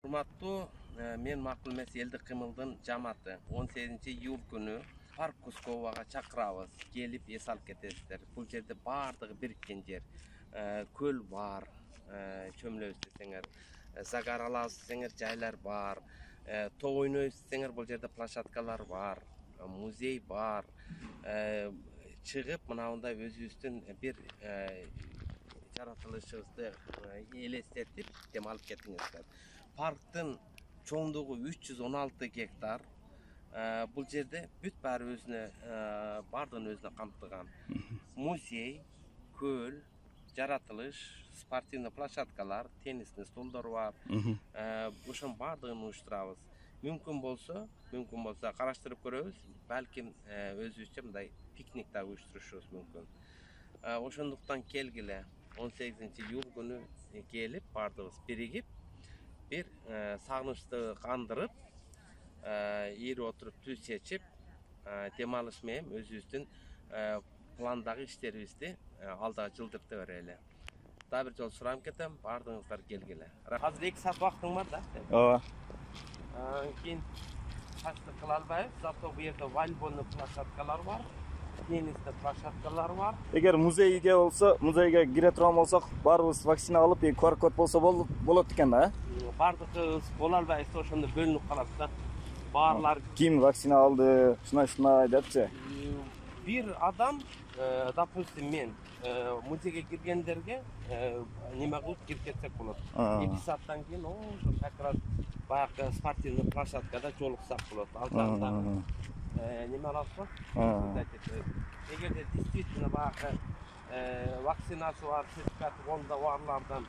Hurmattуу, men Макул эмес элдик кыймылдын жамааты 18-iyul күнү парк Кусковага чакырабыз. Келип эс алып кетесиздер. Бул жерде баардыгы бириккен жер. Көл бар, чөмүлөбүз десеңер, загар алабыз десеңер жайлар бар. Тоо ойнойбуз десеңер бул жерде площадкалар бар, музей бар. Чыгып мынандай өзүбүздүн бир жаратылышыбызды элестетип дем алып кетиңиздер. Парктын чоңдугу 316 гектар. Бул жерде бүт баары өзүнө бардыгын өзүнө камтыган. Музей, көл, жаратылыш, спортивный площадкалар, теннисный столдор бар. Ошонун бардыгын уюштурабыз. Мүмкүн болсо караштырып көрөбүз. Балким өзүбүзчө мындай пикник да уюштурушубуз мүмкүн. Ошондуктан келгиле 18-iyul күнү келип бардыгыбыз биригип бир сагынычты кандырып, ийри отуруп түз чечип, дем алыш менен өзүбүздүн пландагы иштерибизди алдыга жылдырта берели. Дагы бир жолу сурап кетем, бардыгыңыздар келгиле. Азыр 2 саат убактың бар да? Ооба. Кийин таштык кыла албайбыз, зато бу жерде волейбольный площадкалар бар. Теннисный площадкалар бар. Эгер музейге болсо, музейге кире турган болсок, баарыбыз вакцина алып, QR код болсо болот экен да? Бардыгыбыз боло албайбыз, ошондо бөлүнүп калат да. Баарлар Ким вакцина алды, шунай депчи. Бир адам, допустим, мен музейге киргендерге неме кылып кирип кетсек болот. 2 сааттан кийин ошо как раз баягы спортивный площадкада жолуксак болот. Ал жагында неме аласыз ба? Эгерде действительно баягы вакцинасы бар, сертификаты колунда барлардан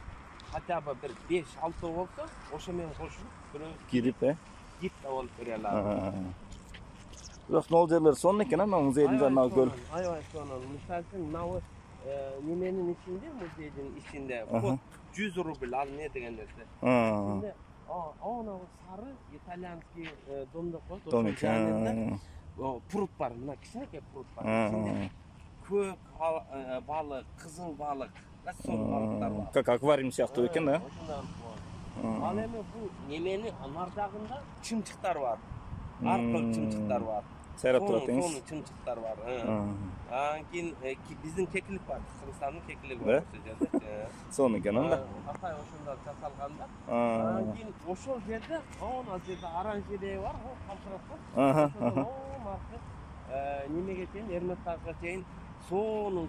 хотя бы бир 5-6 болсо, ошо менен кошулуп бирөөбүз Кирип, гид да болуп бере алабыз. Бирок могул жерлер сонун экен, музейдин жанагы көл. Аябай сонун. Мисалы үчүн мынабу неменин ичинде, музейдин ичинде 100 рубль ал не деген нерсе. Ичинде анау сары итальянский домдок коет, ошол жанында пруд бар, мына кичинекей пруд бар. Ичинде көк балык, кызыл балык, сонун балыктар бар. Как аквариум сыяктуу экен да? Ал эми бул немени нар жагында чымчыктар бар. Ар кыл чымчыктар бар. Сайрап турат деңиз. Сонун чымчыктар бар. Анан кийин биздин кекилик бар, Кыргызстандын кекилиги бар ошол жерде. Сонун экен да. Акай ошондо жасалган да. Анан кийин ошол жерде, ал жерде оранжерея бар, калтырап бар. Немеге чейин, Эрмитажга чейин сонун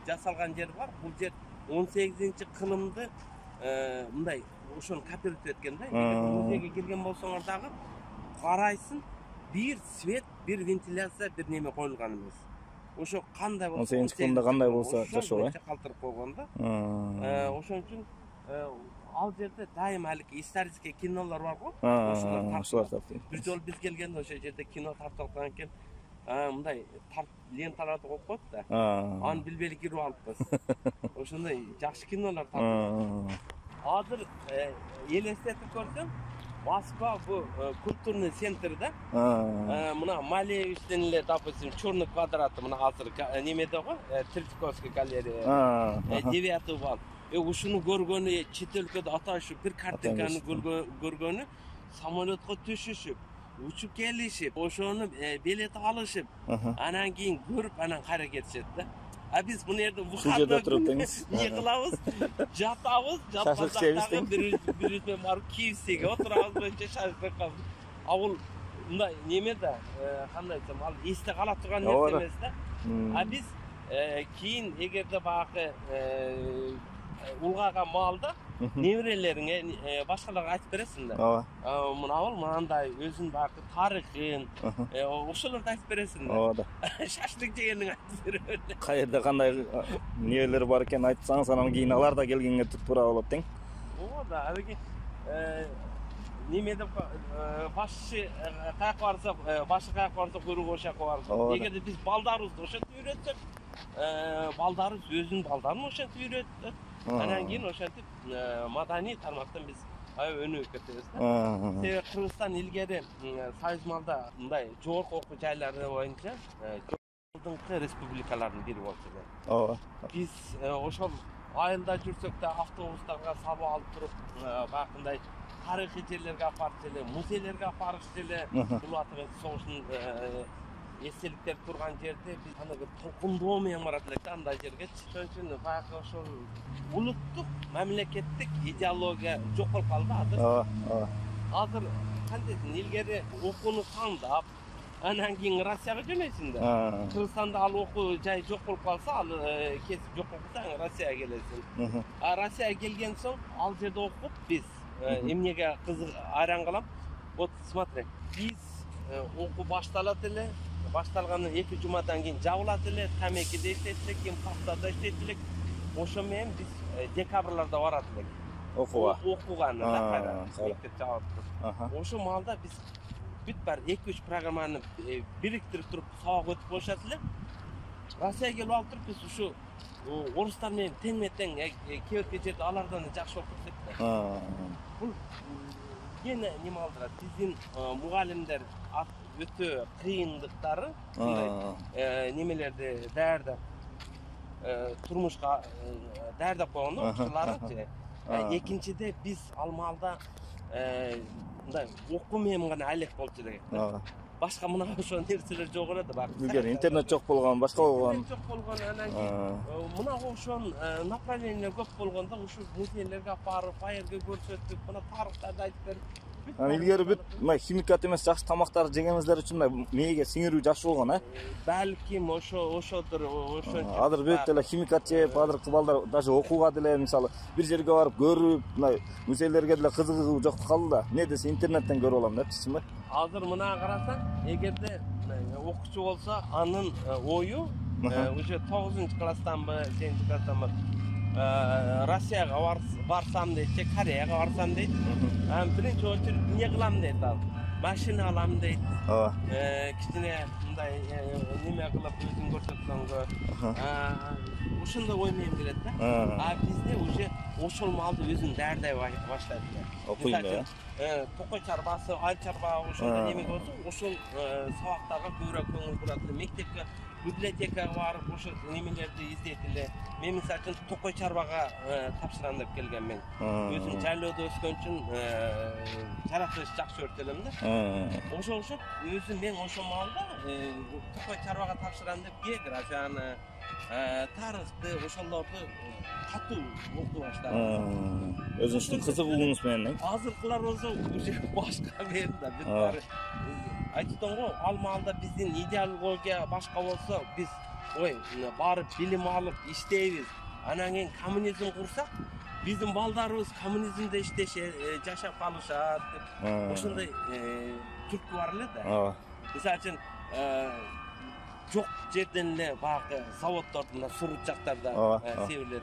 жасалган жер бар. Бул жер 18-кылымды мындай ошону копировать эткен да. Музейге кирген болсоңор дагы карайсың, бир свет, бир вентиляция, бир неме коюлган эмес. Ошо кандай болсо, 18-кылымда кандай болсо жашоо, калтырып койгон да. Ошон үчүн ал жерде дайым алики исторический кинолор бар го. Ошолор тартып. Бир жолу биз келгенде ошол жерде кино тартылган экен. Мындай ленталарды коюп коет да. Аны билбей кирип алыппыз. Ошондой жакшы кинолор тартылган. Азыр элестетип көрсөм, Москва бу культурный центрде, мына Малевичтин эле, допустим, черный квадраты мына азыр немеде го, Третьяковский галерея, 9-й вал. Ушуну көргөнү, чет өлкөдө аташып, бир картинканы көргөнү, самолетко түшүшүп, учуп келишип, ошону билет алышып, анан кийин көрүп, анан кайра кетишет да. Биз мына жерде жерде туруп деңиз. Не кылабыз? Жатабыз, жатканда бирибиз менен барып KFC'ге отурабыз, боюнча шашлык кабыз. Бул мындай неме да, кандай айтсам, ал эсте кала турган нерсе эмес да. Биз кийин эгерде баягы улгайган маалда неберелериңе башкаларга айтып бересиң да. Мынандай өзүнүн баягы тарыхын, ошолорду айтып бересиң да. Ооба. Шашлык жегениңди айтып беребиз. Каерде кандай нелер бар экен айтсаңыз, анан кийин алар да келгенге туура болот тең. Ооба, алги немеде башчы каяка барса, башы каяка барса, куйругу ошака барсын. Эгерде биз балдарыбызды ошентип үйрөтсөк, балдарыбыз өзүнүн балдарын ошентип үйрөттү. Анан кийин ошентип маданий тармактан биз өнүгүп кетебиз да. Себеби Кыргызстан илгери союзмалда мындай жогорку окуу жайлары боюнча алдыңкы республикалардын бири болчу да. Биз ошол айылда жүрсек те автобустарга салып алып туруп баягындай тарыхый жерлерге апарып эле, музейлерге апарып эле Улуу Ата согушунун эстеликтер турган жерде биз аны бир толкундоо менен барат элек да андай жергечи. Ошон үчүн баягы ошол улуттук мамлекеттик идеология жок болуп калды азыр. Азыр кантесин илгери окууну тандап, анан кийин Россияга жөнөйсүң да. Кыргызстанда ал окуу жай жок болуп калса, ал кесип жок болуп калса, Россияга келесиң. А Россияга келген соң ал жерде окуп биз эмнеге кызык айран калам. Вот смотри, биз окуу башталат эле, башталгандан 2 жумадан кийин жабылат эле, тамекиде иштейт элек, кийин пахтада иштейт элек. Ошо менен биз декабрларда барат элек. Окууганы да мектеп жабылып. Ошо маалда биз бүт бар 2-3 программаны бириктирип туруп сабак өтүп коюшат эле. Россияга келип алып туруп биз ушу орустар менен тең-тең кээ-бир жерде алардан жакшы окуп кетти. Бул эне неме алдырат. Биздин мугалимдер өтө кыйындыктары, мындай немелерди даярдап турмушка даярдап койгон окуучулары. Экинчиде биз ал маалда мындай окуу менен гана алек болчу элек. Башка мына ошо нерселер жок эле да. Илгери интернет жок болгон, башка болгон. Жок болгон, анан кийин мына ошон направлениелер көп болгондо ушул музейлерге апарып, айырга көрсөтүп, мына тарыхтарды айтып берип. Илгери бүт мына химикат эмес жакшы тамактарды жегенибиздер үчүн мээге сиңирүү жакшы болгон, Балким ошодур, ошончо. Азыр бүт эле химикат жеп, азыркы балдар даже окууга деле мисалы бир жерге барып көрүп, мына музейлерге деле кызыгуу жок калды да. Эмне десе интернеттен көрүп алам депчисиңби? Азыр мына карасаң, эгерде окуучу болсо, анын ою уже 9-класстанбы, 8-класстанбы Россияга барсам дейт, же Кореяга барсам дейт. Биринчи очередь эмне кылам дейт ал. Машина алам дейт. Кичине мындай неме кылып өзүн көрсөтсөңгө. Ушундай ой менен келет да. А бизде уже ошол маалды өзүн даярдай баштайт. Окуйм да. Токой чарбасы, айыл чарбасы ошондой неме болсо, ошол сабактарга көбүрөөк көңүл бурат эле. Мектепке, библиотекага барып ошол немелерди издейт эле. Мен мисалы үчүн токой чарбага тапшырам деп келгенмин. Өзүм жайлоодо өскөн үчүн жаратылыш жакшы көрүп элем да. Ошол өзүм мен ошол маалда токой чарбага тапшырам деп географияны, тарыхты, ошолорду катуу окуй баштадым. Өзүңүздүн кызыгууңуз менен. Азыркылар болсо уже башка менен да бүт баары айтыптым го, ал маалда биздин идеология башка болсо, биз барып билим алып иштейбиз. Анан кийин коммунизм курсак, биздин балдарыбыз коммунизмде иштешет, жашап калышат деп. Ошондой түрткү бар эле да. Мисалы үчүн жок жерден эле баягы заводдорду мына Сурут жактарда себилет,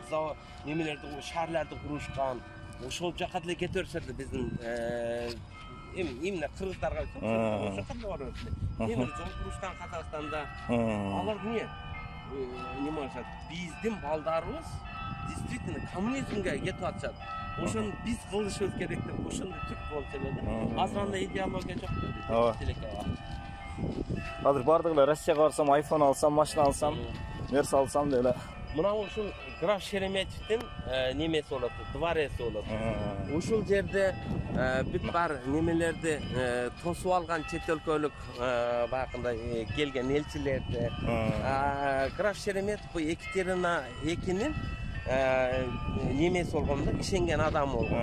немелерди, шаарларды курушкан. Ошол жака деле кете беришет биздин эмне кыргыздарга ошол жака деле барып эле. Эмне жол курушкан Казакстанда. Алар неме болушат? Биздин балдарыбыз действительно коммунизмге кетип атышат. Ошону биз кылышыбыз керек деп ошондой түрк болчу эле да. Азыр андай идеология жок да. Азыр бардык эле Россияга барсам, айфон алсам, машина алсам, нерсе алсам деле. Мына ушул граф Шереметевдин немеси болот, двореци болот. Ушул жерде бүт бар немелерди тосуп алган чет өлкөлүк баягындай келген элчилерди. Граф Шереметов бу Екатерина II немеси болгон да, ишенген адам болгон.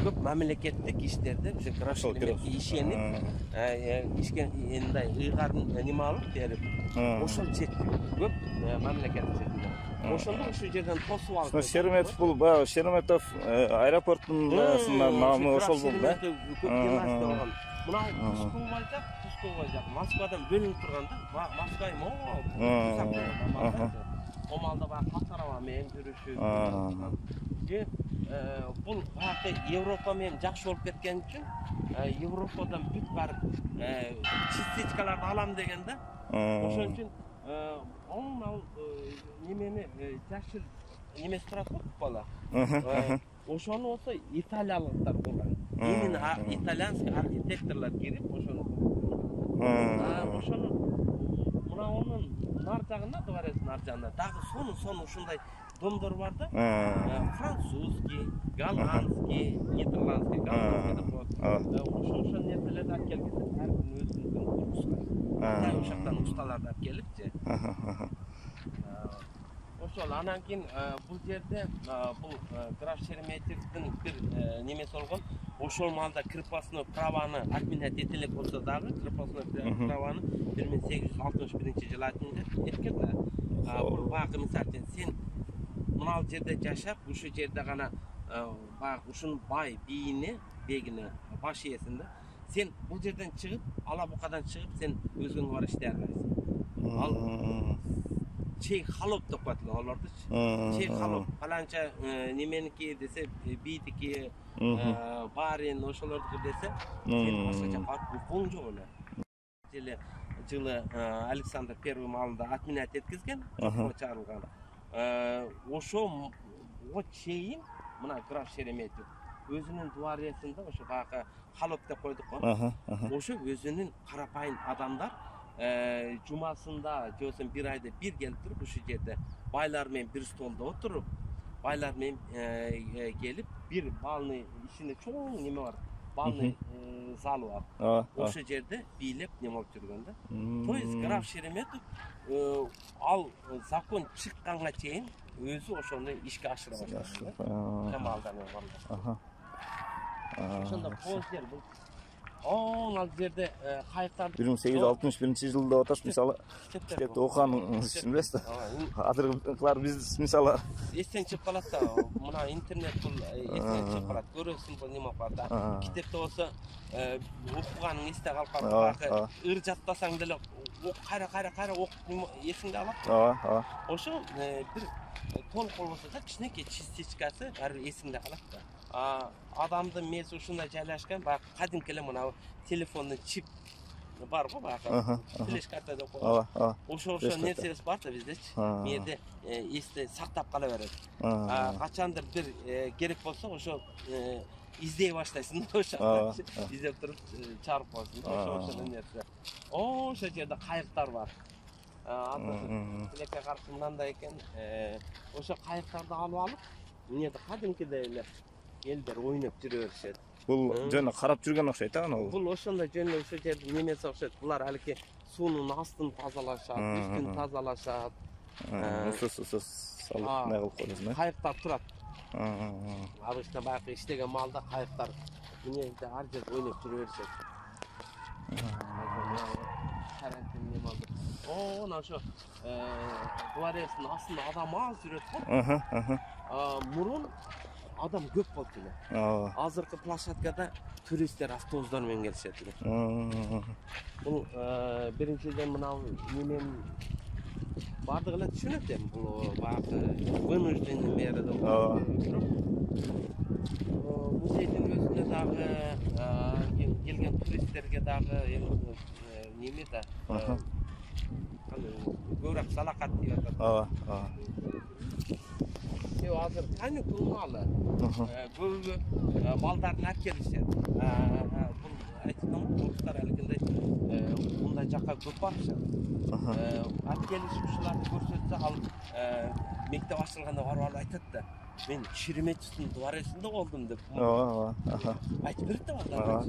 Көп мамлекеттик иштерде ушу граф Шереметовго ишенип, мындай ыйгарын неме алып берип, ошол четтик көп мамлекеттик четтик. Ошондо ушул жерден тосуп алып. Шереметов бул баягы Шереметов аэропорттун намы ошол болду да. Көп династия болгон. Мына Псковой жак Москвадан бөлүнүп турганда, Москва могул. Омалда баягы Катарова менен жүрүшүп. Бул баягы Европа менен жакшы болуп кеткен үчүн Европадан бүт бар частичкаларды алам деген да. Ошон үчүн ал немени жашыл немеси турат го бала. Ошону болсо италиялыктар курган. Именно итальянский архитекторлор кирип ошону. Ошону мына онун нар жагында, дворецтин нар жагында дагы сону ушундай домдор бар да. Французский, голландский, нидерландский, голландский деп коет. Ошо нерселерди алып келгенде ар күн өзүнүн урусу. Ошоктон усталарды алып келипчи. Ошол анан кийин бул жерде бул граф Шереметьевдин бир немеси болгон. Ошол маалда крепостной праваны отменять этелек болсо дагы крепостной праваны 1861-жылы эткен да. Бул багы мисалы үчүн сен мынал жерде жашап, ушу жерде гана баягы ушунун бай бегине баш ээсин да. Сен бул жерден чыгып, Алабукадан чыгып, сен өзгөңө барып иштей албайсың. Ал чей халоп деп коет олордучу. Чей халоп, паланча неменики десе, бийдики, барин, ошолордуку десе, сен башкача барып укуң жок эле. Жылы Александр I маалында отменять эткизген, чыгарылган. Ошо чейин мына граф Шереметьев өзүнүн дворецинде ошо баягы халоп деп койдук го. Ошо өзүнүн карапайым адамдар жумасында жосун бир айда бир келип туруп ушул жерде байлар менен бир столдо отуруп, байлар менен келип бир балны ичинде чоң неме бар. Балны залы бар. Ошол жерде бийлеп неме болуп жүргөн да. То есть граф Шереметьев ал закон чыкканга чейин өзү ошону ишке ашыра баштады. Кемалдан болгондо. Ошондо бул жер бул ал жерде кайыктар 1861-жылы деп атасыз, мисалы, китепти окуганыңыз үчүн билесиз да. Азыркылар биз мисалы эстен чыгып калат да. Мына интернет бул эстен чыгып калат. Көрөсүң бул неме бар да. Китепте болсо окуганың эсте калып калат. Ыр жаттасаң деле кайра окуп эсиңде алат. Ошо бир толук болбосо да кичинекей частичкасы баары эсиңде калат да. Адамдын мээси ушундай жайлашкан, баягы кадимки эле мына телефондун чип бар го, баягы флеш карта деп коет. Ошо нерсебиз бар да биздечи. Мээде эсте сактап кала берет. Качандыр бир керек болсо ошо издей баштайсың да, ошо издеп туруп чыгарып коесуң да. Ошо нерсе. Ошо жерде кайыктар бар. Тилекке каршы мындай экен. Ошо кайыктарды алып, эмнеде кадимкидей эле элдер ойноп жүрө беришет. Бул жана карап жүргөн окшойт да, анау. Бул ошондой жөн ошо жерде немеси окшойт. Булар алики суунун астын тазалашат, үстүн тазалашат. Сус салып не кылып коесуң да. Кайыктар турат. Обычно баягы иштеген маалда кайыктар эмнеде ар жерде ойноп жүрө беришет. Карантин неме болду. Мына ошо дворецтин астында адам аз жүрөт го. Мурун адам көп болчу эле. Азыркы площадкада туристтер автобустар менен келишет эле. Бул биринчиден мына немен бардыгы эле түшүнөт эми. Бул баягы вынужденный мера деп коет. Музейдин өзүнө дагы келген туристтерге дагы эми неме да. Көбүрөөк салакат деп атат. Азыр каникул маалы. Көбү балдарын алып келишет. Бул айткан туристтер алгындай мындай жакка көп барышат. Алып келишип ушуларды көрсөтсө ал мектеп ачылганда барып айтат да. Мен Шереметьевдин дворецинде болдум деп. Айтып берет да балдар.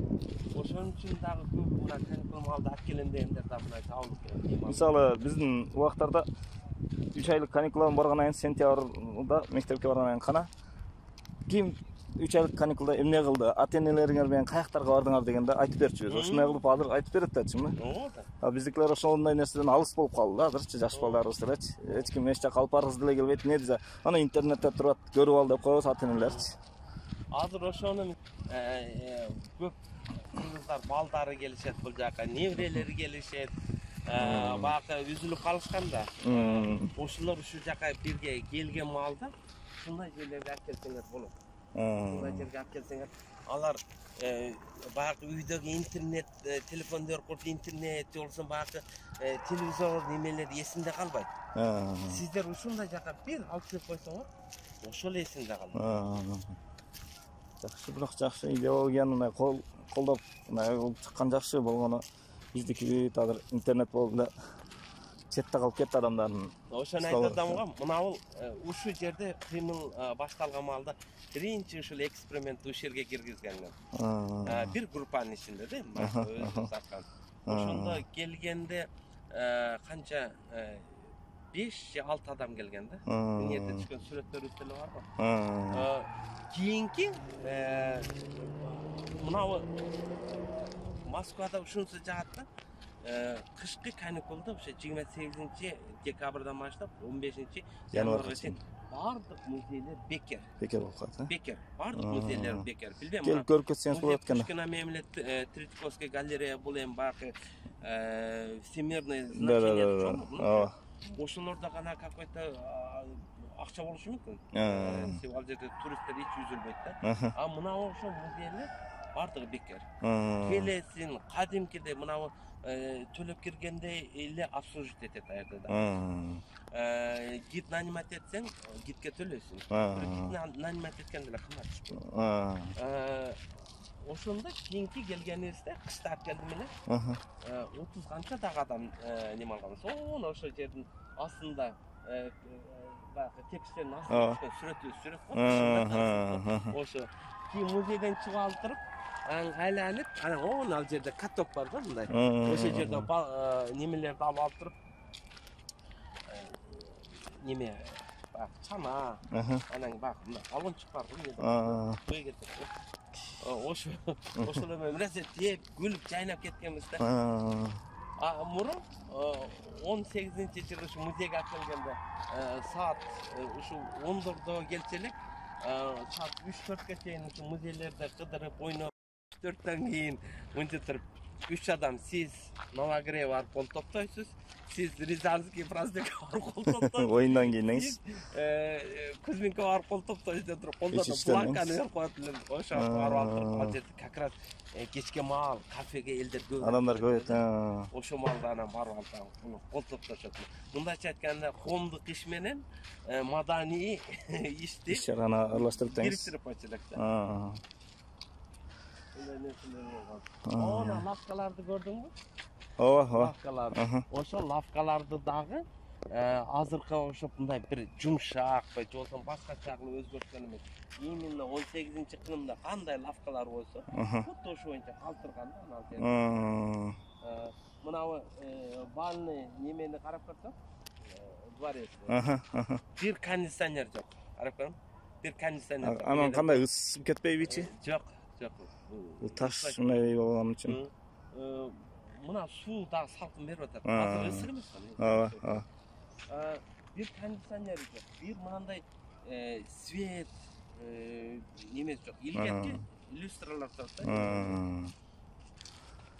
Ошон үчүн дагы көп мына каникул маалда алып келгендер да мына табылып. Мисалы биздин убактарда 3 айлык каникулдан баргандан кийин сентябрда мектепке баргандан кийин кана ким 3 айлык каникулда эмне кылды, ата-энелериңер менен каяктарга бардыңар дегенде айтып берчүбүз. Ушундай кылып азыр айтып берет да, чынбы? Биздикилер ошондой нерседен алыс болуп калды да, азырчы жаш балдарыбыз делечи. Эч ким эч жакка алып баргысы деле келбейт. Эмне десе, аны интернетте турат, көрүп ал деп коебуз ата-энелерчи. Азыр ошонун көп кыргыздар балдары келишет бул жака, неврелери келишет. Баягы үзүлүп калышкан да. Ошолор ушул жака бирге келген маалда ушундай жерлерге алып келсеңер болот. Ушундай жерге алып келсеңер, алар баягы үйдөгү интернет, телефондор куруп интернет, болсо баягы телевизор немелер эсинде калбайт. Сиздер ушундай жака бир алып келип койсоңор, ошол эсинде калат. Жакшы, бирок жакшы идеологияны колдоп, чыккан жакшы болгону биздики азыр интернет болуп эле четте калып кетти адамдардын. Ошону айтып атамга, мына ушул жерде кыймыл башталган маалда биринчи ушул эксперимент ушул жерге киргизгенмин. Бир группанын ичинде да, өзү саткан. Ошондо келгенде канча 5 же 6 адам келген да. Мына жерде түшкөн сүрөттөрүбүз деле барбы? Кийинки мына Москвада ушунчу жаат да. Кышкы каникулда ошо 28 декабрдан баштап 15 январга чейин бардык музейлер бекер. Бекер болуп калат, Бекер. Бардык музейлер бекер. Билбейм. Келип көрүп кетсеңиз болот экен. Пушкина мемлекет Третьяковский галерея бул эми баягы всемирный значение чоң. Ошолордо гана какой-то акча болушу мүмкүн. Себеби ал жерде туристтер эч үзүлбөйт да. А мына ошо музейлер бардыгы бекер. Келесин кадимкиде мына төлөп киргенде эле обслуживать этет аерде да. Гид нанимать этсең, гидке төлөйсүң. Гид нанимать эткенде эле кымбат түшпөйт. Ошондо кийинки келгенибизде кышта алып келдим эле. 30 канча дагы адам неме алган. Сону ошо жердин астында баягы тексттердин астында түшкөн сүрөт бар. Ошо кийин музейден чыгып алып туруп, айланып, анан ал жерде каток бар да мындай. Ошол жерде немелерди алып туруп, неме баягы чана, анан баягы мына баллончук бар го, кой кетет. Ошол эме нерсе жеп, күлүп, жайнап кеткенбиз да. Мурун 18-жылы ушу музейге алып келгенде саат ушу 10дордо келсе элек, саат 3-4ке чейин ушу музейлерде кыдырып, ойноп, 4төн кийин мынча туруп 3 адам сиз Новогрев барып кол топтойсуз, сиз Рязанский праздникке барып кол топтойсуз. Оюндан кийин Кузьминке барып кол топтойсуз деп туруп, колдо планканы берип коет эле. Ошо барып алып туруп, ал жерде как раз кечке маал кафеге элдер көп. Адамдар көп. Ошо маалда анан барып алып кол топтошот. Мындайча айтканда, коомдук иш менен маданий ишти иш-чараны аралаштырып теңиз. Кириптирип койчу элек. Ona lafkalardı gördün mü? Lafkalardı. Oşo lafkalardı dağı azırkı oşo bunday bir jumşak ve jolson başka çağlı özgörtken emes. Именно 18-кылымда кандай лавкалар болсо, худду ошо боюнча калтырган да анан сен. Мынабы бальный немени карап көрсөң, дворец. Бир кондиционер жок. Карап көрүң. Бир кондиционер. Анан кандай ысып кетпейби ичи? Жок, жок. Бул таш мындай болгон үчүн. Мына суу дагы салкын берип атат. Азыр ысык эмес. Бир кондиционер жок. Бир мындай свет немес жок. Илгерки иллюстралар турат да.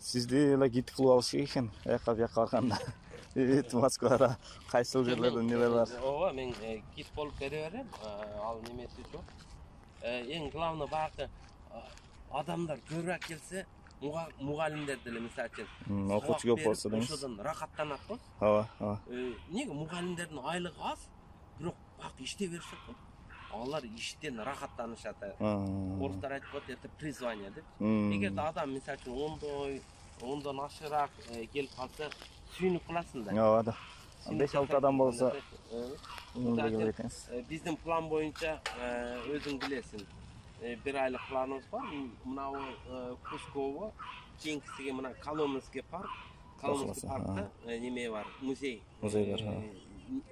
Сизди эле гид кылып алыш керек экен. Аяка бияка барганда. Москвада кайсыл жерлерде нелер бар? Ооба, мен гид болуп бере берем. Ал немеси жок. Эң главный багы адамдар көбүрөөк келсе, мугалимдер деле мисалы үчүн окуучу көп болсо деңиз. Ошодон рахаттанат го. Ооба. Неге мугалимдердин айлыгы аз, бирок бак иштей беришет го. Алар иштен рахаттанышат. Орустар айтып коет, это призвание деп. Эгерде адам мисалы үчүн 10дон ашыраак келип калса, сүйүнүп каласың да. Ооба да. 5-6 адам болсо, биздин план боюнча өзүң билесиң. Bir aylık planımız var. Mına Kuskovo, keyingisige mına Kolomnskiy park. Kolomnskiy parkta neme var? Muzey. Muzey var.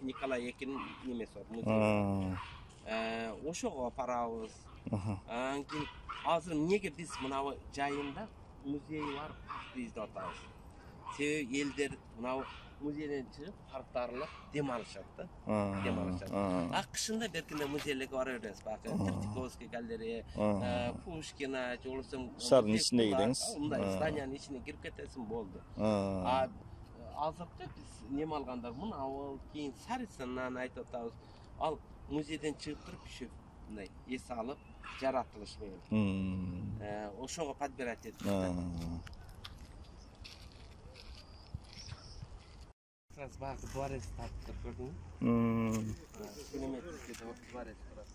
Nikolay Ekin'in nemesi var. Muzey. Oşoga parabız. Azır nege biz mına jayında muzey var, park deyizdi atabız. Sebebi elder mına muzeyden çıkıp parklarla dem alışat da. Dem alışat. Akışında belki de muzeylerge bara beremiz. Bakın Tretьяковский галерея, Пушкина, жолусам шаардын ичине кирдиңиз. Мындай зданияның ичине кирип кетесиң болду. Азыркы биз неме алгандар, мына ал кийин Сарысынан айтып атабыз. Ал музейден чыгып туруп ушу мындай эс алып, жаратылыш менен. Ошого подбирать этип. Раз багы дворец таптыр көрдүңбү? Километрге дворец турат.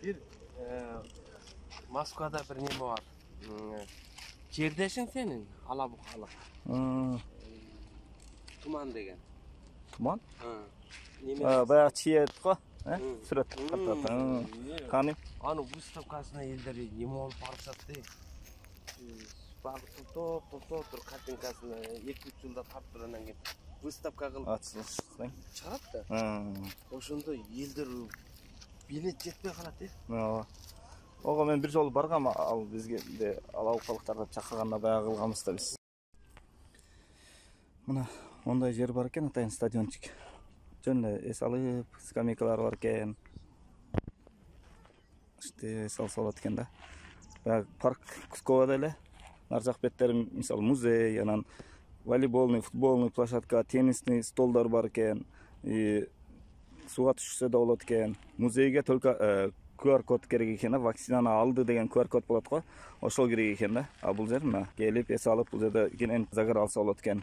Bir Moskvada bir neme var. Жердешің senin Alabuk'alık. Tuman degen. Tuman? Neme? Bayağı çiğ ko. Süret. Kanim. Аны выставкасына елдері нема олып барышатты. Бағыт топ картинкасына 2-3 жылда тарып тұранан кейін выставка қылып Атсыз. шығарады. Ошондо елдер билет жетпей қалады. Ого мен bir жолу баргам, ал бизге де алабукалыктарды чакырганда баягы кылганбыз да биз. Мына ондай жер бар экен, атайын стадиончик. Жөн эле эс алып, скамейкалар бар экен. İşte эс алса болот экен да. Баягы парк Кусковада эле. Ар жак беттери мисалы музей, анан волейболный, футболный площадка, теннисный столдар бар экен. Суга түшүрсө да болот экен. Музейге только QR-код керек экен да, вакцинаны алды деген QR-код болот го. Ошол керек экен да. А бул жер мына келип эс алып, бул жерде кенен загар алса болот экен.